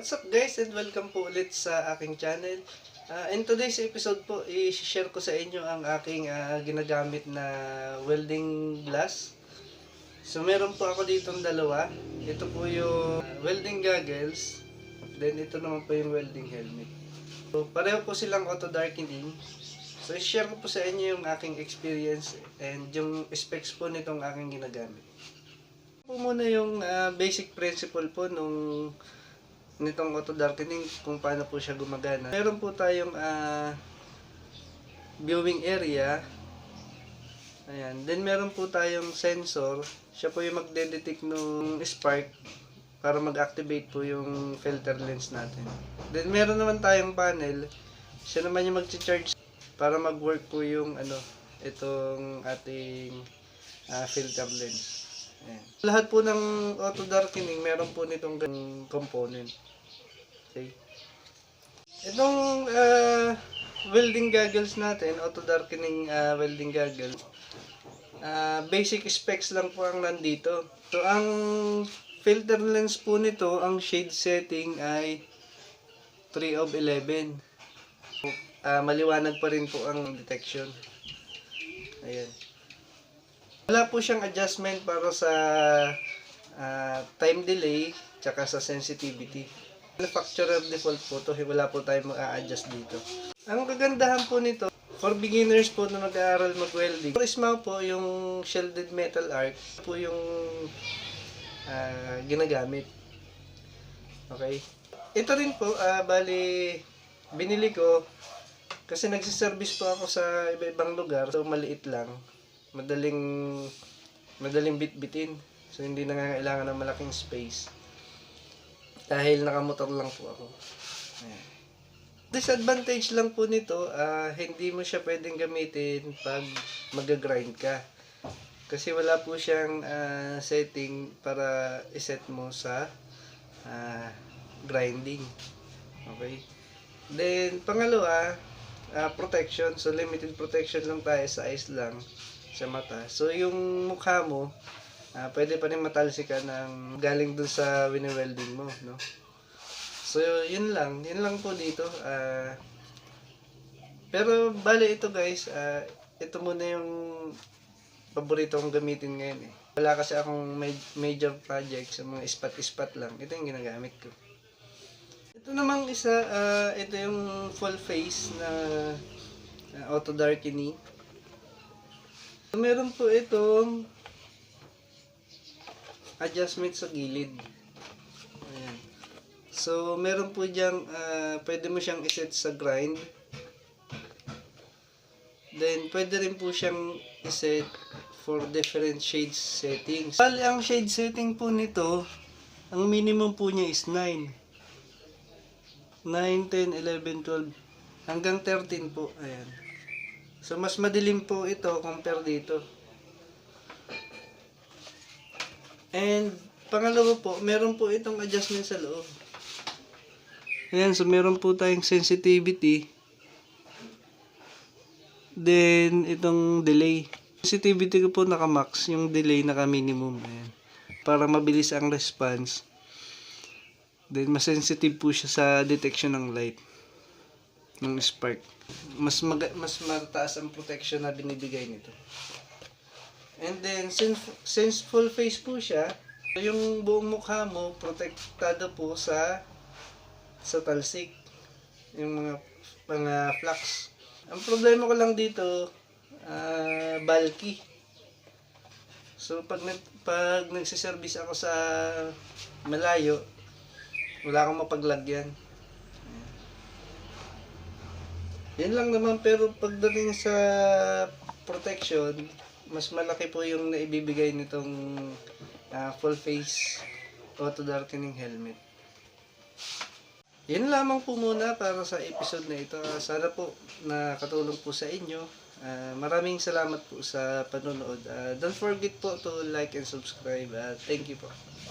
What's up guys, and welcome po ulit sa aking channel. In today's episode po, i-share ko sa inyo ang aking ginagamit na welding glass. So meron po ako ditong dalawa. Ito po yung welding goggles. Then ito naman po yung welding helmet. So pareho po silang auto darkening. So i-share ko po sa inyo yung aking experience and yung specs po nitong aking ginagamit. Po muna yung basic principle po nitong auto darkening, kung paano po siya gumagana. Meron po tayong viewing area. Ayan. Then meron po tayong sensor. Siya po yung magde-detect ng spark para mag-activate po yung filter lens natin. Then meron naman tayong panel. Siya naman yung mag-charge para mag-work po yung itong ating filter lens. Ayan. Lahat po ng auto darkening meron po nitong component. Okay. Itong welding goggles natin, auto darkening welding goggles, basic specs lang po ang nandito. So ang filter lens po nito, ang shade setting ay 3 of 11. Maliwanag pa rin po ang detection. Ayan. Wala po siyang adjustment para sa time delay tsaka sa sensitivity. Manufacturer default po to, wala po tayong mag-a-adjust dito. Ang kagandahan po nito, for beginners po na nag-aaral mag-welding, for ismaw po yung shielded metal arc po yung ginagamit. Okay? Ito rin po, bali, binili ko kasi nagsiservice po ako sa iba-ibang lugar, so maliit lang. Madaling bitbitin. So hindi nangangailangan ng malaking space. Dahil nakamotor lang po ako. Ayan. Disadvantage lang po nito, hindi mo siya pwedeng gamitin pag mag-grind ka. Kasi wala po siyang setting para iset mo sa grinding. Okay? Then, pangalawa, protection. So, limited protection lang tayo sa eyes lang, sa mata. So, yung mukha mo, pwede pa rin matalsikan ng galing dun sa wini-welding mo, no? So, yun lang po dito. Pero, bale ito guys, ito muna yung paborito kong gamitin ngayon eh. Wala kasi akong major project sa mga ispat-ispat lang. Ito yung ginagamit ko. Ito namang isa, ito yung full face na auto darkening. So, meron po itong adjustment sa gilid. Ayan. So, meron po diyang, pwede mo siyang iset sa grind. Then, pwede rin po siyang iset for different shade settings. Bali, ang shade setting po nito, ang minimum po niya is 9. 9, 10, 11, 12, hanggang 13 po. Ayan. So, mas madilim po ito compare dito. And, pangalawa po, meron po itong adjustment sa loob. Ayan, so meron po tayong sensitivity. Then, itong delay. Sensitivity ko po naka-max, yung delay naka-minimum. Ayan. Para mabilis ang response. Then, mas sensitive po siya sa detection ng light. Ng spark. Mas mataas ang protection na binibigay nito. And then, since full face po siya, yung buong mukha mo, protektado po sa talsik. Yung mga flux. Ang problema ko lang dito, bulky. So, pag nagsiservice ako sa malayo, wala akong mapaglagyan. Yan lang naman, pero pagdating sa protection, mas malaki po yung naibibigay nitong full face auto darkening helmet. Yan lamang po muna para sa episode na ito. Sana po nakatulong po sa inyo. Maraming salamat po sa panonood. Don't forget po to like and subscribe. Thank you po.